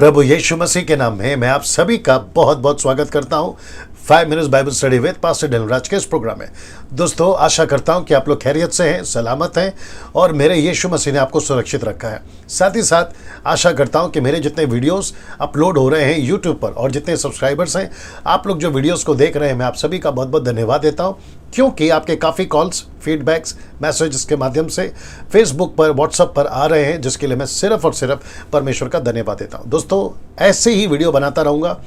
प्रभु यीशु मसीह के नाम में मैं आप सभी का बहुत बहुत स्वागत करता हूं 5 minutes Bible study with pastor Daniel Raj के इस प्रोग्राम में। दोस्तों, आशा करता हूं कि आप लोग खैरियत से हैं, सलामत हैं और मेरे यीशु मसीह ने आपको सुरक्षित रखा है। साथ ही साथ आशा करता हूं कि मेरे जितने वीडियोस अपलोड हो रहे हैं यूट्यूब पर और जितने सब्सक्राइबर्स हैं, आप लोग जो वीडियोस को देख रहे हैं, मैं आप सभी का बहुत बहुत धन्यवाद देता हूं, क्योंकि आपके काफ़ी कॉल्स, फीडबैक्स, मैसेजेस के माध्यम से फेसबुक पर, व्हाट्सएप पर आ रहे हैं, जिसके लिए मैं सिर्फ और सिर्फ परमेश्वर का धन्यवाद देता हूं। दोस्तों, ऐसे ही वीडियो बनाता रहूँगा,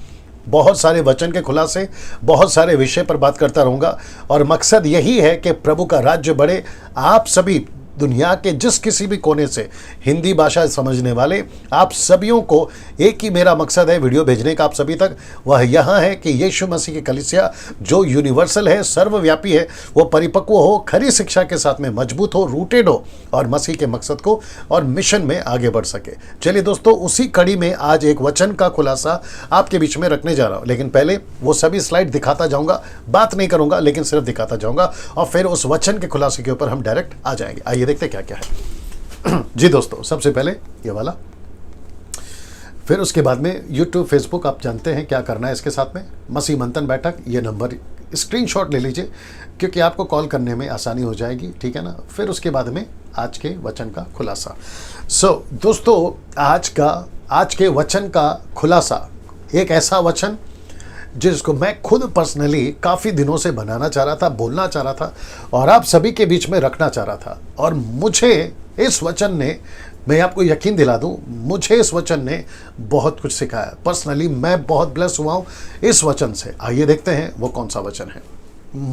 बहुत सारे वचन के खुलासे, बहुत सारे विषय पर बात करता रहूँगा और मकसद यही है कि प्रभु का राज्य बढ़े। आप सभी दुनिया के जिस किसी भी कोने से हिंदी भाषा समझने वाले आप सभियों को एक ही मेरा मकसद है वीडियो भेजने का आप सभी तक, वह यह है कि यीशु मसीह की कलीसिया जो यूनिवर्सल है, सर्वव्यापी है, वो परिपक्व हो, खरी शिक्षा के साथ में मजबूत हो, रूटेड हो और मसीह के मकसद को और मिशन में आगे बढ़ सके। चलिए दोस्तों, उसी कड़ी में आज एक वचन का खुलासा आपके बीच में रखने जा रहा हूँ, लेकिन पहले वो सभी स्लाइड दिखाता जाऊँगा, बात नहीं करूँगा लेकिन सिर्फ दिखाता जाऊँगा और फिर उस वचन के खुलासे के ऊपर हम डायरेक्ट आ जाएंगे। आइए देखते क्या क्या है। जी दोस्तों, सबसे पहले ये वाला, फिर उसके बाद में यूट्यूब, फेसबुक, आप जानते हैं क्या करना है इसके साथ में। मसीह मंथन बैठक, ये नंबर स्क्रीनशॉट ले लीजिए क्योंकि आपको कॉल करने में आसानी हो जाएगी, ठीक है ना। फिर उसके बाद में आज के वचन का खुलासा। दोस्तों, आज के वचन का खुलासा एक ऐसा वचन जिसको मैं खुद पर्सनली काफ़ी दिनों से बनाना चाह रहा था, बोलना चाह रहा था और आप सभी के बीच में रखना चाह रहा था। और मुझे इस वचन ने, मैं आपको यकीन दिला दूं, मुझे इस वचन ने बहुत कुछ सिखाया। पर्सनली मैं बहुत ब्लेस हुआ हूं इस वचन से। आइए देखते हैं वो कौन सा वचन है।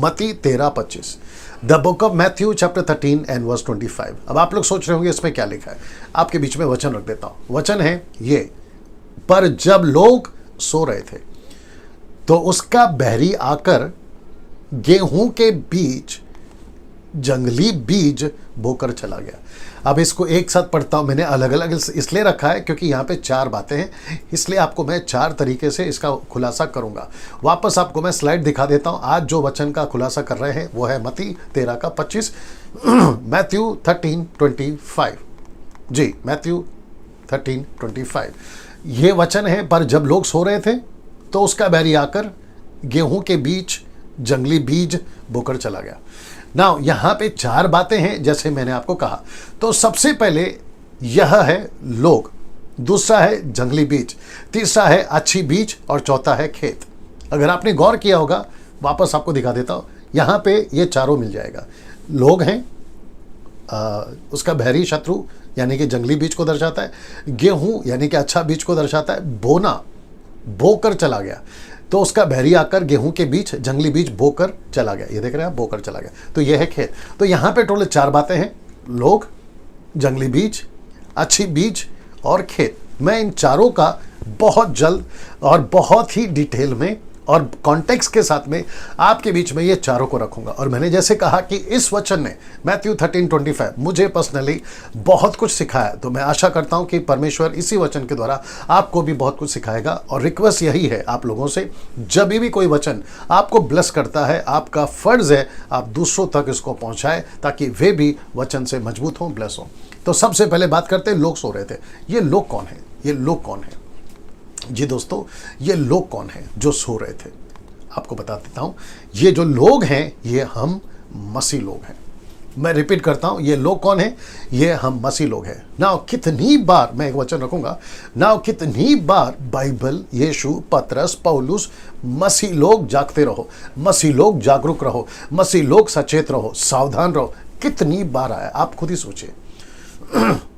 मत्ती 13:25, the book of Matthew chapter 13 and verse 25। अब आप लोग सोच रहे होंगे इसमें क्या लिखा है, आपके बीच में वचन रख देता हूँ। वचन है ये, पर जब लोग सो रहे थे तो उसका बहरी आकर गेहूं के बीच जंगली बीज बोकर चला गया। अब इसको एक साथ पढ़ता हूं, मैंने अलग अलग इसलिए रखा है क्योंकि यहाँ पे 4 बातें हैं, इसलिए आपको मैं 4 तरीके से इसका खुलासा करूंगा। वापस आपको मैं स्लाइड दिखा देता हूं। आज जो वचन का खुलासा कर रहे हैं वो है मत्ती 13:25, मैथ्यू 13:25। जी, मैथ्यू 13:25 ये वचन है। पर जब लोग सो रहे थे तो उसका बैरी आकर गेहूं के बीच जंगली बीज बोकर चला गया। ना यहाँ पे 4 बातें हैं जैसे मैंने आपको कहा। तो सबसे पहले यह है लोग, दूसरा है जंगली बीज, तीसरा है अच्छी बीज और चौथा है खेत। अगर आपने गौर किया होगा, वापस आपको दिखा देता हूँ, यहाँ पे ये चारों मिल जाएगा। लोग हैं, उसका बहरी शत्रु यानी कि जंगली बीज को दर्शाता है, गेहूं यानी कि अच्छा बीज को दर्शाता है, बोना, बोकर चला गया, तो उसका बहरी आकर गेहूं के बीच जंगली बीज बोकर चला गया। ये देख रहे हैं आप, बोकर चला गया, तो ये है खेत। तो यहाँ पे टोटल 4 बातें हैं, लोग, जंगली बीज, अच्छी बीज और खेत। मैं इन चारों का बहुत जल्द और बहुत ही डिटेल में और कॉन्टेक्स्ट के साथ में आपके बीच में ये चारों को रखूंगा। और मैंने जैसे कहा कि इस वचन ने, मैथ्यू 13:25, मुझे पर्सनली बहुत कुछ सिखाया। तो मैं आशा करता हूं कि परमेश्वर इसी वचन के द्वारा आपको भी बहुत कुछ सिखाएगा। और रिक्वेस्ट यही है आप लोगों से, जब भी कोई वचन आपको ब्लेस करता है, आपका फर्ज है आप दूसरों तक इसको पहुंचाएं ताकि वे भी वचन से मजबूत हों, ब्लेस हों। तो सबसे पहले बात करते हैं, लोग सो रहे थे। ये लोग कौन है? ये लोग कौन है? जी दोस्तों, ये लोग कौन हैं जो सो रहे थे? आपको बता देता हूं, ये जो लोग हैं ये हम मसीह लोग हैं। मैं रिपीट करता हूं, ये लोग कौन हैं? ये हम मसीह लोग हैं। नाउ कितनी बार, मैं एक वचन रखूंगा, नाउ कितनी बार बाइबल, यीशु, पतरस, पौलुस, मसीह लोग जागते रहो, मसीह लोग जागरूक रहो, मसीह लोग सचेत रहो, सावधान रहो, कितनी बार आया आप खुद ही सोचिए।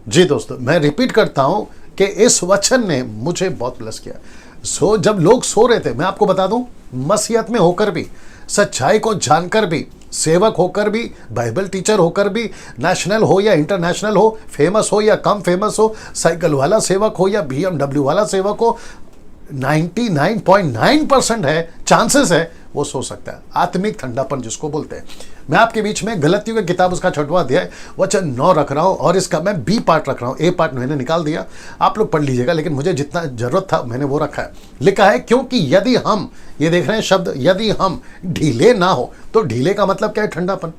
जी दोस्तों, मैं रिपीट करता हूं कि इस वचन ने मुझे बहुत ब्लेस किया। जब लोग सो रहे थे, मैं आपको बता दूं, मसीहत में होकर भी, सच्चाई को जानकर भी, सेवक होकर भी, बाइबल टीचर होकर भी, नेशनल हो या इंटरनेशनल हो, फेमस हो या कम फेमस हो, साइकिल वाला सेवक हो या BMW वाला सेवक हो, 99.9% है, चांसेस है वो सो सकता है। आत्मिक ठंडापन जिसको बोलते हैं। मैं आपके बीच में गलतियों की किताब उसका 6वां अध्याय वचन 9 रख रहा हूं और इसका मैं B पार्ट रख रहा हूं। A पार्ट मैंने निकाल दिया, आप लोग पढ़ लीजिएगा, लेकिन मुझे जितना जरूरत था मैंने वो रखा है। लिखा है, क्योंकि यदि हम, ये देख रहे हैं शब्द, यदि हम ढीले ना हो, तो ढीले का मतलब क्या है? ठंडापन।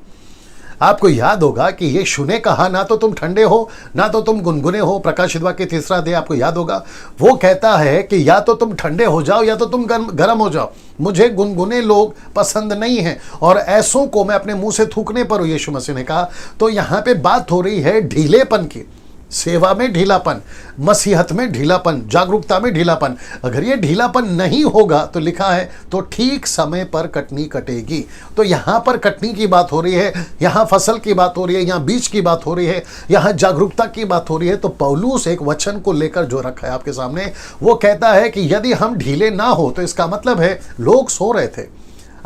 आपको याद होगा कि यीशु ने कहा ना तो तुम ठंडे हो ना तो तुम गुनगुने हो। प्रकाशित वाक्य 3 अध्याय आपको याद होगा। वो कहता है कि या तो तुम ठंडे हो जाओ या तो तुम गर्म हो जाओ। मुझे गुनगुने लोग पसंद नहीं हैं और ऐसों को मैं अपने मुंह से थूकने पर हूं, यीशु मसीह ने कहा। तो यहां पे बात हो रही है ढीलेपन की। सेवा में ढीलापन, मसीहत में ढीलापन, जागरूकता में ढीलापन। अगर ये ढीलापन नहीं होगा तो लिखा है तो ठीक समय पर कटनी कटेगी। तो यहां पर कटनी की बात हो रही है, यहां फसल की बात हो रही है, यहां बीज की बात हो रही है, यहां जागरूकता की बात हो रही है। तो पौलुस एक वचन को लेकर जो रखा है आपके सामने, वो कहता है कि यदि हम ढीले ना हो तो इसका मतलब है लोग सो रहे थे।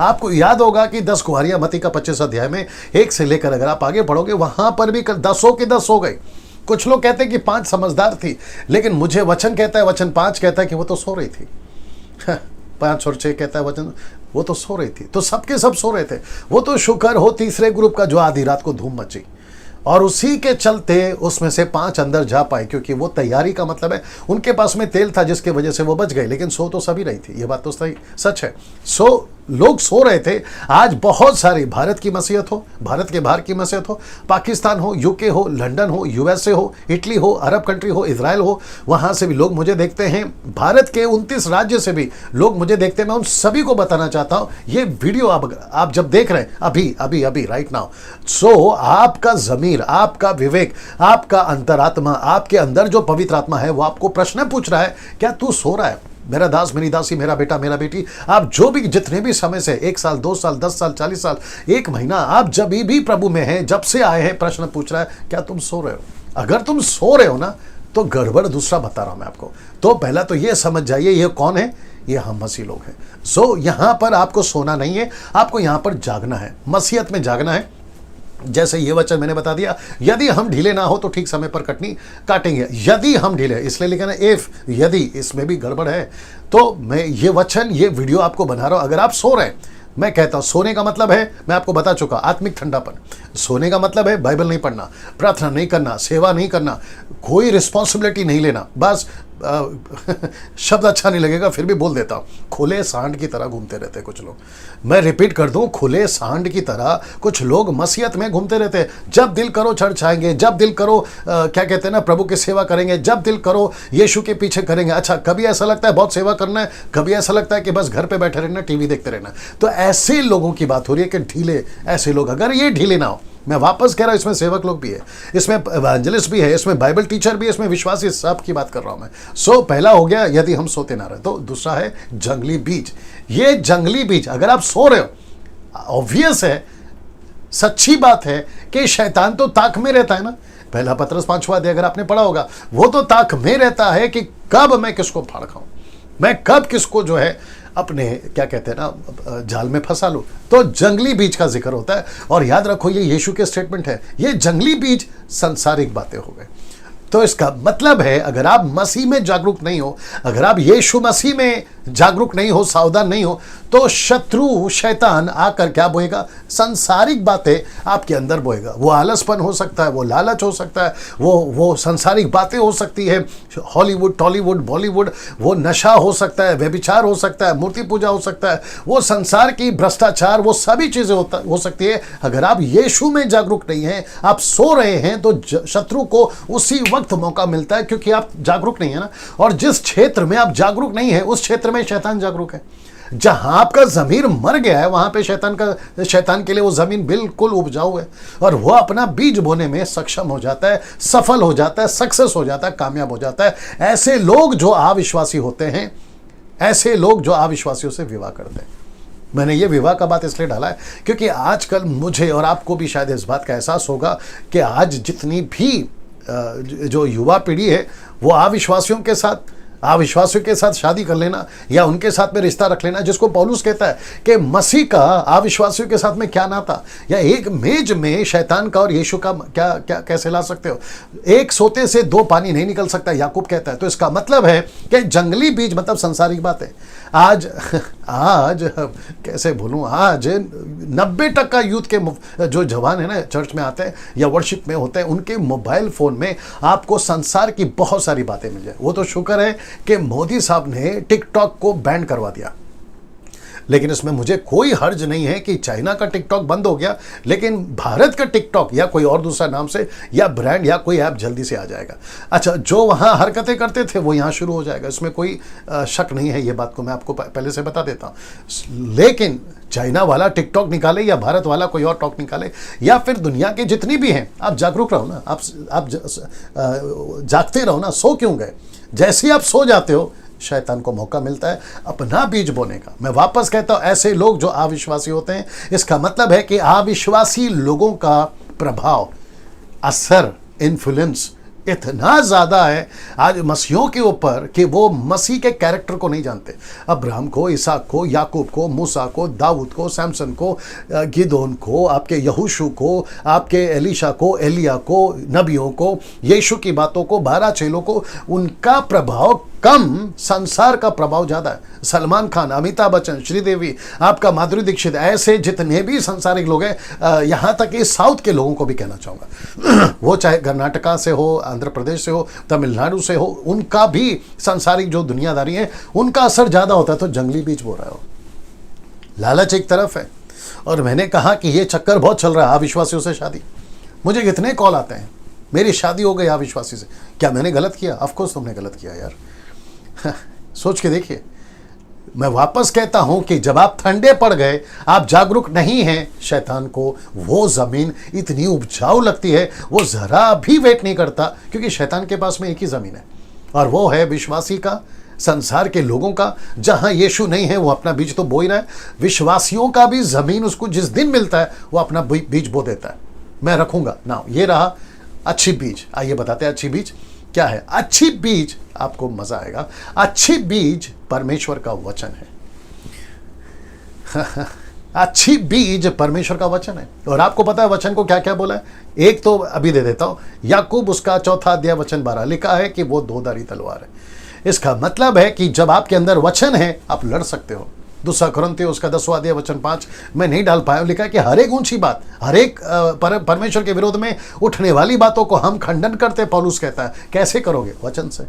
आपको याद होगा कि 10 कुंवारियां मत्ती का 25 अध्याय में 1 से लेकर अगर आप आगे पढ़ोगे वहां पर भी 10 के 10 हो गए। कुछ लोग कहते हैं कि 5 समझदार थी, लेकिन मुझे वचन कहता है, वचन 5 कहता है कि वो तो सो रही थी। 5 और 6 कहता है वचन, वो तो सो रही थी। तो सबके सब सो रहे थे। वो तो शुक्र हो तीसरे ग्रुप का जो आधी रात को धूम मची और उसी के चलते उसमें से 5 अंदर जा पाए, क्योंकि वो तैयारी का मतलब है उनके पास में तेल था जिसके वजह से वो बच गए। लेकिन सो तो सभी रही थी, ये बात तो सही सच है। लोग सो रहे थे। आज बहुत सारी भारत की मसीहत हो, भारत के बाहर की मसीहत हो, पाकिस्तान हो, यूके हो, लंदन हो, यूएसए हो, इटली हो, अरब कंट्री हो, इजराइल हो, वहां से भी लोग मुझे देखते हैं। भारत के 29 राज्य से भी लोग मुझे देखते हैं। मैं उन सभी को बताना चाहता हूं, ये वीडियो आप जब देख रहे हैं अभी अभी अभी राइट नाउ, सो आपका जमीर, आपका विवेक, आपका अंतरात्मा, आपके अंदर जो पवित्र आत्मा है वो आपको प्रश्न पूछ रहा है, क्या तू सो रहा है? मेरा दास, मेरी दासी, मेरा बेटा, मेरा बेटी, आप जो भी जितने भी समय से 1 साल, 2 साल, 10 साल, 40 साल, 1 महीना, आप जब भी प्रभु में हैं, जब से आए हैं, प्रश्न पूछ रहा है क्या तुम सो रहे हो? अगर तुम सो रहे हो ना तो गड़बड़ दूसरा बता रहा हूं मैं आपको। तो पहला तो ये समझ जाइए ये कौन है, ये हम मसीह लोग हैं। सो यहां पर आपको सोना नहीं है, आपको यहां पर जागना है, मसीहत में जागना है। जैसे ये वचन मैंने बता दिया, यदि हम ढीले ना हो तो ठीक समय पर कटनी काटेंगे। यदि हम ढीले, इसलिए लिखा ना इफ, यदि, इसमें भी गड़बड़ है। तो मैं ये वचन, ये वीडियो आपको बना रहा हूं। अगर आप सो रहे हैं, मैं कहता हूं सोने का मतलब है, मैं आपको बता चुका, आत्मिक ठंडापन। सोने का मतलब है बाइबल नहीं पढ़ना, प्रार्थना नहीं करना, सेवा नहीं करना, कोई रिस्पॉन्सिबिलिटी नहीं लेना। बस शब्द अच्छा नहीं लगेगा फिर भी बोल देता हूं, खुले सांड की तरह घूमते रहते कुछ लोग। मैं रिपीट कर दूं, खुले सांड की तरह कुछ लोग मसीहत में घूमते रहते हैं। जब दिल करो चर्च आएंगे, जब दिल करो क्या कहते हैं ना, प्रभु की सेवा करेंगे, जब दिल करो यीशु के पीछे करेंगे। अच्छा, कभी ऐसा लगता है बहुत सेवा करना है, कभी ऐसा लगता है कि बस घर पे बैठे रहना, टीवी देखते रहना। तो ऐसे लोगों की बात हो रही है कि ढीले, ऐसे लोग, अगर ये ढीले ना हो, मैं वापस कह रहा हूं, इसमें सेवक लोग भी है, इसमें एवेंजलिस्ट भी है, इसमें बाइबल टीचर भी है, इसमें विश्वासी, सब की बात कर रहा हूं मैं। सो पहला हो गया यदि हम सोते ना रहे। तो दूसरा है जंगली बीज। ये जंगली बीज, अगर आप सो रहे हो, ऑब्वियस है, सच्ची बात है कि शैतान तो ताक में रहता है ना। पहला पत्रस 5वां अध्याय अगर आपने पढ़ा होगा, वो तो ताक में रहता है कि कब मैं किसको फाड़ खाऊं, मैं कब किसको जो है अपने क्या कहते हैं ना जाल में फंसा लूं। तो जंगली बीज का जिक्र होता है। और याद रखो ये यीशु के स्टेटमेंट है, ये जंगली बीज सांसारिक बातें हो गए। तो इसका मतलब है अगर आप मसीह में जागरूक नहीं हो, अगर आप यीशु मसीह में जागरूक नहीं हो, सावधान नहीं हो, तो शत्रु शैतान आकर क्या बोएगा, संसारिक बातें आपके अंदर बोएगा। वो आलसपन हो सकता है, वो लालच हो सकता है, वो संसारिक बातें हो सकती है, हॉलीवुड, टॉलीवुड, बॉलीवुड, वो नशा हो सकता है, व्यभिचार हो सकता है, मूर्ति पूजा हो सकता है, वो संसार की भ्रष्टाचार, वो सभी चीजें हो सकती है। अगर आप यीशु में जागरूक नहीं हैं, आप सो रहे हैं, तो शत्रु को उसी वक्त मौका मिलता है, क्योंकि आप जागरूक नहीं है ना। और जिस क्षेत्र में आप जागरूक नहीं है उस क्षेत्र में शैतान जागरूक है। जहां आपका जमीर मर गया है वहां पे शैतान के लिए वो जमीन बिल्कुल उपजाऊ है और वो अपना बीज बोने में सक्षम हो जाता है, सफल हो जाता है, सक्सेस हो जाता है, कामयाब हो जाता है। ऐसे लोग जो अविश्वासी होते हैं, ऐसे लोग जो अविश्वासियों से विवाह करते हैं। मैंने ये विवाह का बात इसलिए डाला है क्योंकि आजकल मुझे और आपको भी शायद इस बात का एहसास होगा कि आज जितनी भी जो युवा पीढ़ी है वो अविश्वासियों के साथ शादी कर लेना या उनके साथ में रिश्ता रख लेना, जिसको पौलुस कहता है कि मसीह का अविश्वासियों के साथ में क्या नाता, या एक मेज में शैतान का और यीशु का क्या कैसे ला सकते हो। एक सोते से 2 पानी नहीं निकल सकता, याकूब कहता है। तो इसका मतलब है कि जंगली बीज मतलब संसारिक बात है। आज कैसे भूलूं, आज 90% यूथ के जो जवान है ना, चर्च में आते हैं या वर्शिप में होते हैं, उनके मोबाइल फोन में आपको संसार की बहुत सारी बातें मिल जाए। वो तो शुक्र है कि मोदी साहब ने टिकटॉक को बैन करवा दिया। लेकिन इसमें मुझे कोई हर्ज नहीं है कि चाइना का टिकटॉक बंद हो गया, लेकिन भारत का टिकटॉक या कोई और दूसरा नाम से या ब्रांड या कोई ऐप जल्दी से आ जाएगा। अच्छा, जो वहाँ हरकतें करते थे वो यहाँ शुरू हो जाएगा, इसमें कोई शक नहीं है। ये बात को मैं आपको पहले से बता देता हूँ। लेकिन चाइना वाला टिकटॉक निकाले या भारत वाला कोई और टॉक निकाले या फिर दुनिया के जितनी भी हैं, आप जागरूक रहो ना, आप जागते रहो ना, सो क्यों गए? जैसे ही आप सो जाते हो शैतान को मौका मिलता है अपना बीज बोने का। मैं वापस कहता हूं, ऐसे लोग जो अविश्वासी होते हैं, इसका मतलब है कि अविश्वासी लोगों का प्रभाव, असर, इन्फ्लुएंस इतना ज्यादा है आज मसीहों के ऊपर कि वो मसीह के कैरेक्टर को नहीं जानते। अब्राहम को, इसहाक को, याकूब को, मूसा को, दाऊद को, सैमसन को, गिदोन को, आपके यहोशू को, आपके एलीशा को, एलिया को, नबियों को, यीशु की बातों को, 12 चेलों को, उनका प्रभाव कम, संसार का प्रभाव ज्यादा है। सलमान खान, अमिताभ बच्चन, श्रीदेवी, आपका माधुरी दीक्षित, ऐसे जितने भी सांसारिक लोग हैं, यहाँ तक कि साउथ के लोगों को भी कहना चाहूँगा, वो चाहे कर्नाटका से हो, आंध्र प्रदेश से हो, तमिलनाडु से हो, उनका भी सांसारिक जो दुनियादारी है उनका असर ज़्यादा होता है। तो जंगली बीज बो रहा हो, लालच एक तरफ है। और मैंने कहा कि ये चक्कर बहुत चल रहा है अविश्वासियों से शादी। मुझे कितने कॉल आते हैं, मेरी शादी हो गई अविश्वासी से, क्या मैंने गलत किया? ऑफकोर्स तुमने गलत किया यार। सोच के देखिए। मैं वापस कहता हूं कि जब आप ठंडे पड़ गए, आप जागरूक नहीं हैं, शैतान को वो जमीन इतनी उपजाऊ लगती है, वो जरा भी वेट नहीं करता, क्योंकि शैतान के पास में एक ही जमीन है और वो है विश्वासी का, संसार के लोगों का। जहां यीशु नहीं है वो अपना बीज तो बो ही रहा है, विश्वासियों का भी जमीन उसको जिस दिन मिलता है वो अपना बीज बो देता है। मैं रखूंगा ना। ये रहा अच्छी बीज। आइए बताते हैं अच्छी बीज क्या है। अच्छी बीज, आपको मजा आएगा, अच्छी बीज परमेश्वर का वचन है। अच्छी बीज परमेश्वर का वचन है। और आपको पता है वचन को क्या क्या बोला है? एक तो अभी दे देता हूं, याकूब उसका 4 अध्याय वचन 12 लिखा है कि वो 2 धारी तलवार है। इसका मतलब है कि जब आपके अंदर वचन है आप लड़ सकते हो। दूसरा कुरिन्थियों उसका 10वां अध्याय वचन 5 मैं नहीं डाल पाया, लिखा है कि हर एक ऊंची बात, हर एक परमेश्वर के विरोध में उठने वाली बातों को हम खंडन करते, पौलुस कहता है। कैसे करोगे? वचन से।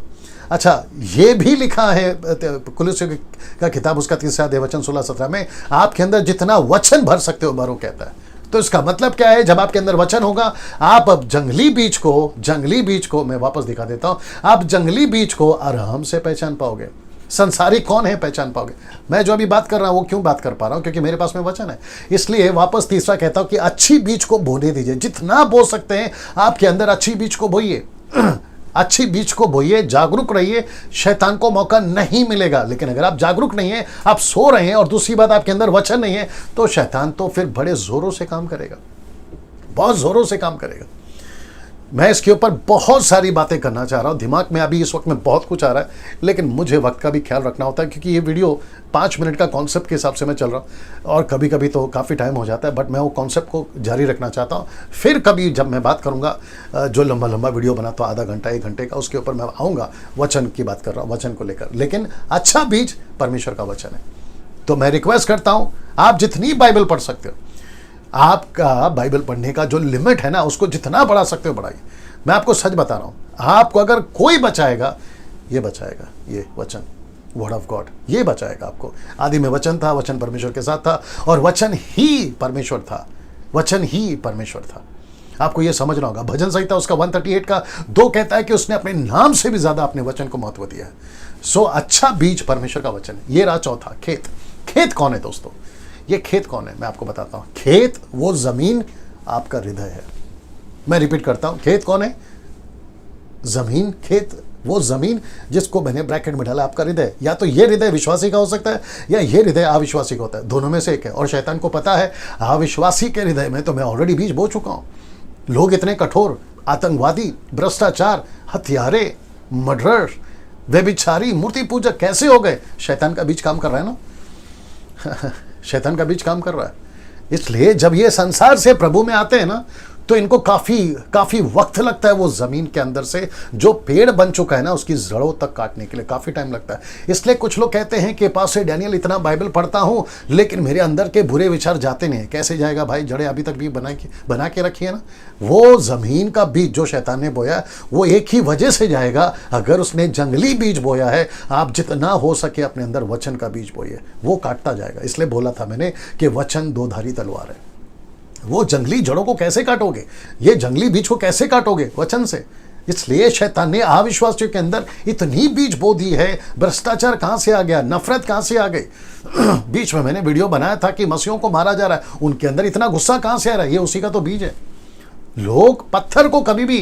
अच्छा, ये भी लिखा है कुलुस्सियों का किताब उसका 3 अध्याय वचन 16-17 में, आपके अंदर जितना वचन भर सकते हो भरो, कहता है। तो इसका मतलब क्या है? जब आपके अंदर वचन होगा, आप अब जंगली बीज को मैं वापस दिखा देता हूं, आप जंगली बीज को आराम से पहचान पाओगे। संसारिक कौन है पहचान पाओगे। मैं जो अभी बात कर रहा हूं वो क्यों बात कर पा रहा हूं? क्योंकि मेरे पास में वचन है। इसलिए वापस तीसरा कहता हूं कि अच्छी बीज को बोने दीजिए, जितना बो सकते हैं आपके अंदर अच्छी बीज को बोइए। अच्छी बीज को बोइए, जागरूक रहिए, शैतान को मौका नहीं मिलेगा। लेकिन अगर आप जागरूक नहीं है, आप सो रहे हैं और दूसरी बात आपके अंदर वचन नहीं है, तो शैतान तो फिर बड़े जोरों से काम करेगा, बहुत जोरों से काम करेगा। मैं इसके ऊपर बहुत सारी बातें करना चाह रहा हूँ, दिमाग में अभी इस वक्त में बहुत कुछ आ रहा है, लेकिन मुझे वक्त का भी ख्याल रखना होता है, क्योंकि ये वीडियो 5 मिनट का कॉन्सेप्ट के हिसाब से मैं चल रहा हूँ और कभी कभी तो काफ़ी टाइम हो जाता है, बट मैं वो कॉन्सेप्ट को जारी रखना चाहता हूँ। फिर कभी जब मैं बात करूँगा, जो लंबा लंबा वीडियो बनाता हूँ, आधा घंटा 1 घंटे का, उसके ऊपर मैं आऊँगा, वचन की बात कर रहा हूँ, वचन को लेकर। लेकिन अच्छा बीज परमेश्वर का वचन है। तो मैं रिक्वेस्ट करता हूँ, आप जितनी बाइबल पढ़ सकते हो, आपका बाइबल पढ़ने का जो लिमिट है ना, उसको जितना बढ़ा सकते हो बढ़ाइए। मैं आपको सच बता रहा हूं, आपको अगर कोई बचाएगा, ये बचाएगा, ये वचन, वर्ड ऑफ गॉड, ये बचाएगा आपको। आदि में वचन था, वचन परमेश्वर के साथ था और वचन ही परमेश्वर था, वचन ही परमेश्वर था। आपको ये समझना होगा। भजन संहिता उसका 138 का 2 कहता है कि उसने अपने नाम से भी ज्यादा अपने वचन को महत्व दिया है। सो अच्छा बीज परमेश्वर का वचन है। ये रहा चौथा, खेत। खेत कौन है दोस्तों? ये खेत कौन है मैं आपको बताता हूं। खेत वो जमीन आपका हृदय है। मैं रिपीट करता हूं, खेत कौन है? जमीन। खेत वो जमीन जिसको मैंने ब्रैकेट में डाला, आपका हृदय। या तो ये हृदय विश्वासी का हो सकता है या ये हृदय अविश्वासी का होता है, दोनों में से एक है। और शैतान को पता है अविश्वासी के हृदय में तो मैं ऑलरेडी बीज बो चुका हूं। लोग इतने कठोर, आतंकवादी, भ्रष्टाचार, हत्यारे, मर्डरर, व्यभिचारी, मूर्ति पूजक कैसे हो गए? शैतान का बीज काम कर रहा है ना। शैतान का बीज काम कर रहा है। इसलिए जब ये संसार से प्रभु में आते हैं ना, तो इनको काफ़ी वक्त लगता है वो ज़मीन के अंदर से जो पेड़ बन चुका है ना उसकी जड़ों तक काटने के लिए काफ़ी टाइम लगता है। इसलिए कुछ लोग कहते हैं कि पास्टर डैनियल इतना बाइबल पढ़ता हूँ लेकिन मेरे अंदर के बुरे विचार जाते नहीं। कैसे जाएगा भाई, जड़ें अभी तक भी बना के रखी है ना। वो ज़मीन का बीज जो शैतान ने बोया वो एक ही वजह से जाएगा, अगर उसने जंगली बीज बोया है। आप जितना हो सके अपने अंदर वचन का बीज बोइए, वो काटता जाएगा। इसलिए बोला था मैंने कि वचन दो धारी तलवार है। वो जंगली जड़ों को कैसे काटोगे, ये जंगली बीज को कैसे काटोगे? वचन से। इसलिए शैतान ने अविश्वासियों के अंदर इतनी बीज बो दी है। भ्रष्टाचार कहां से आ गया, नफरत कहां से आ गई। बीच में मैंने वीडियो बनाया था कि मसीहों को मारा जा रहा है, उनके अंदर इतना गुस्सा कहां से आ रहा है? ये उसी का तो बीज है। लोग पत्थर को कभी भी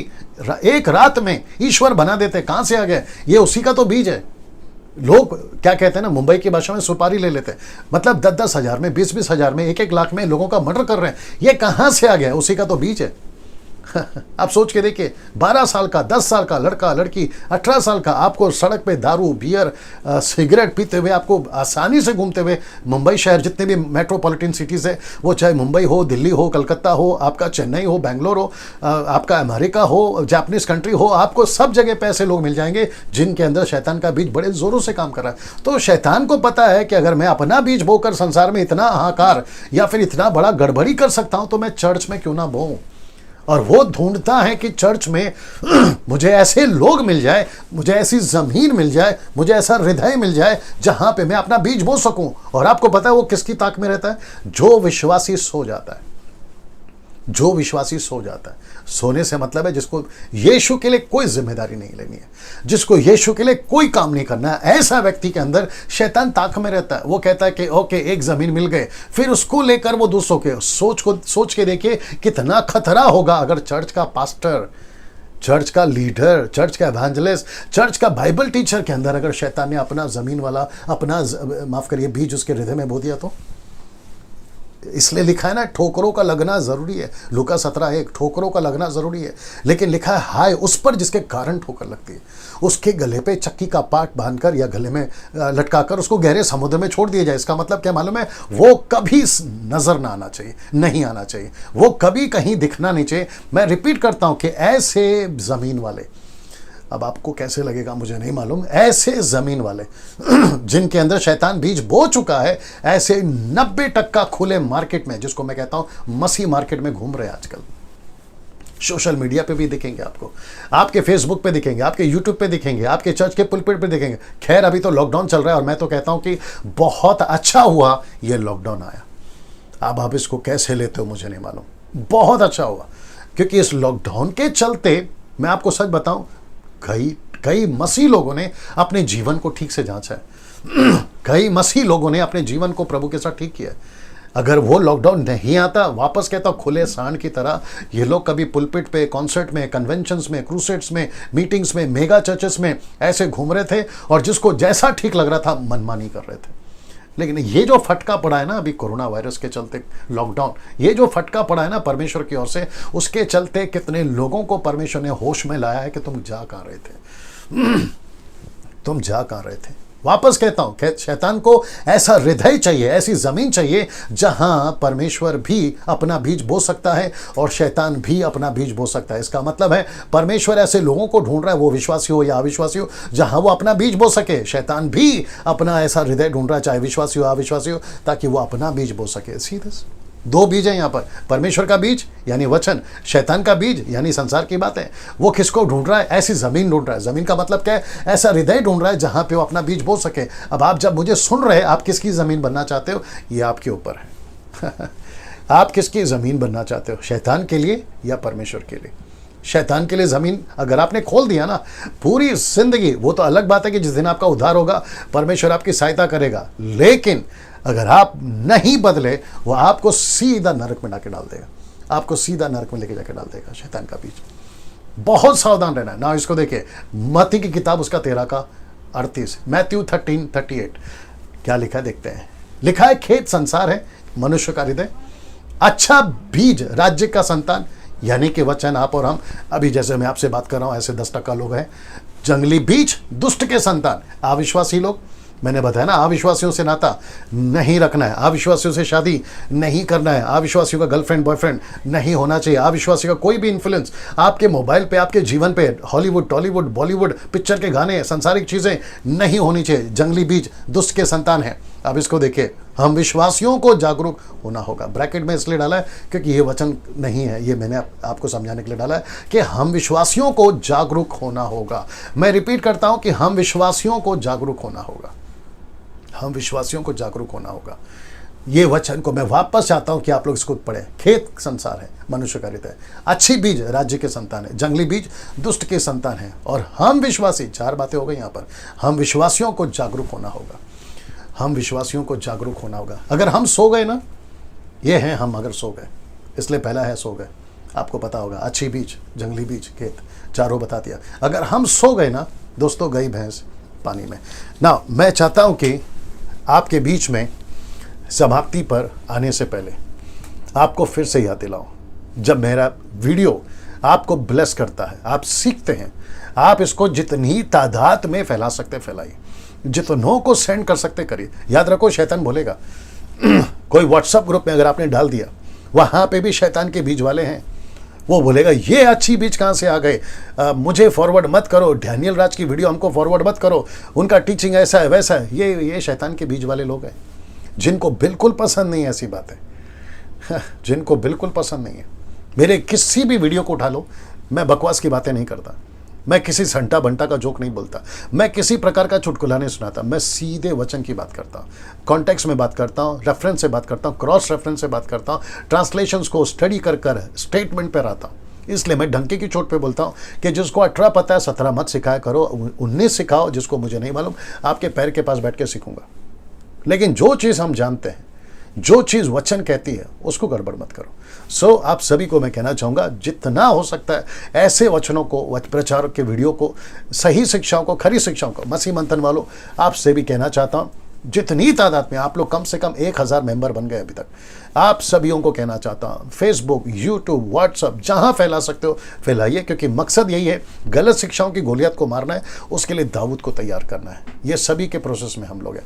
एक रात में ईश्वर बना देते, कहां से आ गया? ये उसी का तो बीज है। लोग क्या कहते हैं ना, मुंबई की भाषा में सुपारी ले लेते हैं, मतलब 10-10 हजार में, 20-20 हजार में, 1-1 लाख में लोगों का मर्डर कर रहे हैं। ये कहां से आ गया? उसी का तो बीज है। आप सोच के देखिए, 12 साल का, 10 साल का लड़का लड़की, 18 साल का, आपको सड़क पे दारू बियर सिगरेट पीते हुए, आपको आसानी से घूमते हुए मुंबई शहर, जितने भी मेट्रोपॉलिटन सिटीज़ है, वो चाहे मुंबई हो, दिल्ली हो, कलकत्ता हो, आपका चेन्नई हो, बेंगलोर हो, आपका अमेरिका हो, जापानीज कंट्री हो, आपको सब जगह पे ऐसे लोग मिल जाएंगे जिनके अंदर शैतान का बीज बड़े ज़ोरों से काम कर रहा है। तो शैतान को पता है कि अगर मैं अपना बीज बोकर संसार में इतना हाहाकार या फिर इतना बड़ा गड़बड़ी कर सकता हूँ तो मैं चर्च में क्यों ना बोऊं। और वो ढूंढता है कि चर्च में मुझे ऐसे लोग मिल जाए, मुझे ऐसी ज़मीन मिल जाए, मुझे ऐसा हृदय मिल जाए जहां पे मैं अपना बीज बो सकूं। और आपको पता है वो किसकी ताक में रहता है? जो विश्वासी सो जाता है। जो विश्वासी सो जाता है। सोने से मतलब है जिसको यीशु के लिए कोई जिम्मेदारी नहीं लेनी है, जिसको यीशु के लिए कोई काम नहीं करना है, ऐसा व्यक्ति के अंदर शैतान ताक में रहता है। वो कहता है कि ओके, एक जमीन मिल गए, फिर उसको लेकर वो दूसरों के सोच के देखिए कितना खतरा होगा अगर चर्च का पास्टर, चर्च का लीडर, चर्च का एवेंजलिस्ट, चर्च का बाइबल टीचर के अंदर अगर शैतान ने अपना जमीन वाला, अपना माफ करिए बीज उसके हृदय में बो दिया तो। इसलिए लिखा है ना, ठोकरों का लगना जरूरी है। लूका 17:1, ठोकरों का लगना जरूरी है। लेकिन लिखा है हाय उस पर जिसके कारण ठोकर लगती है। उसके गले पे चक्की का पाट बांधकर या गले में लटकाकर उसको गहरे समुद्र में छोड़ दिया जाए। इसका मतलब क्या मालूम है? वो कभी नजर ना आना चाहिए, नहीं आना चाहिए, वो कभी कहीं दिखना नहीं चाहिए। मैं रिपीट करता हूं कि ऐसे जमीन वाले, अब आपको कैसे लगेगा मुझे नहीं मालूम, ऐसे जमीन वाले जिनके अंदर शैतान बीज बो चुका है, ऐसे 90% खुले मार्केट में, जिसको मैं कहता हूं मसीह मार्केट में घूम रहे हैं आजकल। सोशल मीडिया पे भी दिखेंगे आपको, आपके फेसबुक पे दिखेंगे, आपके यूट्यूब पे दिखेंगे, आपके चर्च के पुलपिट पे दिखेंगे। खैर अभी तो लॉकडाउन चल रहा है और मैं तो कहता हूं कि बहुत अच्छा हुआ ये लॉकडाउन आया। अब आप इसको कैसे लेते हो मुझे नहीं मालूम, बहुत अच्छा हुआ, क्योंकि इस लॉकडाउन के चलते मैं आपको सच बताऊं, कई मसीह लोगों ने अपने जीवन को ठीक से जांचा है। कई मसीह लोगों ने अपने जीवन को प्रभु के साथ ठीक किया है। अगर वो लॉकडाउन नहीं आता, वापस कहता खुले सांड की तरह ये लोग कभी पुलपिट पे, कॉन्सर्ट में, कन्वेंशंस में, क्रूसेड्स में, मीटिंग्स में, मेगा चर्चेस में ऐसे घूम रहे थे और जिसको जैसा ठीक लग रहा था मनमानी कर रहे थे। लेकिन ये जो फटका पड़ा है ना अभी कोरोना वायरस के चलते, लॉकडाउन, ये जो फटका पड़ा है ना परमेश्वर की ओर से, उसके चलते कितने लोगों को परमेश्वर ने होश में लाया है कि तुम जा कहाँ रहे थे, तुम जा कहाँ रहे थे। वापस कहता हूं, शैतान को ऐसा हृदय चाहिए, ऐसी जमीन चाहिए जहां परमेश्वर भी अपना बीज बो सकता है और शैतान भी अपना बीज बो सकता है। इसका मतलब है परमेश्वर ऐसे लोगों को ढूंढ रहा है, वो विश्वासी हो या अविश्वासी हो, जहां वो अपना बीज बो सके। शैतान भी अपना ऐसा हृदय ढूंढ रहा है, चाहे विश्वासी हो अविश्वासी हो, ताकि वो अपना बीज बो सके। सीधे दो बीज है यहाँ पर, परमेश्वर का बीज यानी वचन, शैतान का बीज यानी संसार की बातें। वो किसको ढूंढ रहा है? ऐसी जमीन ढूंढ रहा है। जमीन का मतलब क्या है? ऐसा हृदय ढूंढ रहा है जहां पे वो अपना बीज बो सके। अब आप जब मुझे सुन रहे हैं, आप किसकी जमीन बनना चाहते हो ये आपके ऊपर है। आप किसकी जमीन बनना चाहते हो, शैतान के लिए या परमेश्वर के लिए? शैतान के लिए जमीन अगर आपने खोल दिया ना, पूरी जिंदगी, वो तो अलग बात है कि जिस दिन आपका उद्धार होगा परमेश्वर आपकी सहायता करेगा, लेकिन अगर आप नहीं बदले वो आपको सीधा नरक में लाके डाल देगा, आपको सीधा नरक में लेके जाके डाल देगा शैतान का बीज। बहुत सावधान रहना है ना। इसको देखिए, मत्ती की किताब उसका 13:38, मैथ्यू 13:38 क्या लिखा है देखते हैं। लिखा है खेत संसार है, मनुष्य का हृदय, अच्छा बीज राज्य का संतान यानी कि वचन आप और हम। अभी जैसे मैं आपसे बात कर रहा हूं ऐसे 10% लोग हैं। जंगली बीज दुष्ट के संतान, अविश्वासी लोग, मैंने बताया ना, अविश्वासियों से नाता नहीं रखना है, अविश्वासियों से शादी नहीं करना है, अविश्वासियों का गर्लफ्रेंड बॉयफ्रेंड नहीं होना चाहिए, अविश्वासियों का कोई भी इन्फ्लुएंस आपके मोबाइल पे, आपके जीवन पे, हॉलीवुड, टॉलीवुड, बॉलीवुड पिक्चर के गाने, सांसारिक चीज़ें नहीं होनी चाहिए। जंगली बीज दुष्ट के संतान है। अब इसको देखिए, हम विश्वासियों को जागरूक होना होगा। ब्रैकेट में इसलिए डाला है क्योंकि ये वचन नहीं है, ये मैंने आपको समझाने के लिए डाला है कि हम विश्वासियों को जागरूक होना होगा। मैं रिपीट करता हूं कि हम विश्वासियों को जागरूक होना होगा, हम विश्वासियों को जागरूक होना होगा। ये वचन को मैं वापस चाहता हूं कि आप लोग इसको पढ़ें। खेत संसार है, मनुष्य का हृदय, अच्छी बीज राज्य के संतान है, जंगली बीज दुष्ट के संतान है, और हम विश्वासी, 4 बातें हो गई यहां पर। हम विश्वासियों को जागरूक होना होगा, हम विश्वासियों को जागरूक होना होगा। अगर हम सो गए ना, ये हैं हम अगर सो गए, इसलिए पहला है सो गए। आपको पता होगा, अच्छी बीज, जंगली बीज, खेत, चारों बता दिया। अगर हम सो गए ना दोस्तों, गई भैंस पानी में ना। मैं चाहता हूं कि आपके बीच में समाप्ति पर आने से पहले आपको फिर से याद दिलाऊं, जब मेरा वीडियो आपको ब्लेस करता है, आप सीखते हैं, आप इसको जितनी तादाद में फैला सकते फैलाइए, जितनों को सेंड कर सकते करिए। याद रखो, शैतान बोलेगा कोई व्हाट्सएप ग्रुप में अगर आपने डाल दिया, वहां पे भी शैतान के बीज वाले हैं। वो बोलेगा ये अच्छी बीज कहाँ से आ गए, मुझे फॉरवर्ड मत करो, डैनियल राज की वीडियो हमको फॉरवर्ड मत करो, उनका टीचिंग ऐसा है वैसा है। ये शैतान के बीज वाले लोग हैं, जिनको बिल्कुल पसंद नहीं है ऐसी बातें, जिनको बिल्कुल पसंद नहीं है। मेरे किसी भी वीडियो को उठा लो, मैं बकवास की बातें नहीं करता, मैं किसी संटा बंटा का जोक नहीं बोलता, मैं किसी प्रकार का चुटकुला नहीं सुनाता, मैं सीधे वचन की बात करता हूँ, कॉन्टेक्स्ट में बात करता हूँ, रेफरेंस से बात करता हूँ, क्रॉस रेफरेंस से बात करता हूँ, ट्रांसलेशंस को स्टडी कर कर स्टेटमेंट पर आता हूँ। इसलिए मैं डंके की चोट पे बोलता हूँ कि जिसको 18 पता है 17 मत सिखाया करो, 19 सिखाओ, जिसको मुझे नहीं मालूम आपके पैर के पास बैठ के सीखूंगा। लेकिन जो चीज़ हम जानते हैं, जो चीज़ वचन कहती है, उसको गड़बड़ मत करो। सो आप सभी को मैं कहना चाहूँगा, जितना हो सकता है ऐसे वचनों को, प्रचारक के वीडियो को, सही शिक्षाओं को, खरी शिक्षाओं को, मसीह मंथन वालों आपसे भी कहना चाहता हूँ, जितनी तादाद में आप लोग, कम से कम 1000 मेंबर बन गए अभी तक, आप सभीयों को कहना चाहता हूँ, फेसबुक, यूट्यूब, व्हाट्सअप, जहाँ फैला सकते हो फैलाइए, क्योंकि मकसद यही है, गलत शिक्षाओं की गोलियत को मारना है, उसके लिए दाऊद को तैयार करना है। ये सभी के प्रोसेस में हम लोग हैं।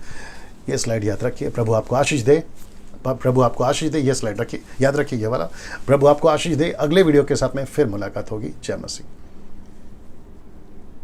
ये स्लाइड याद रखिए। प्रभु आपको आशीष दे, प्रभु आपको आशीष दे। ये स्लाइड रखिए, याद रखिए ये वाला। प्रभु आपको आशीष दे। अगले वीडियो के साथ में फिर मुलाकात होगी। जय मसीह।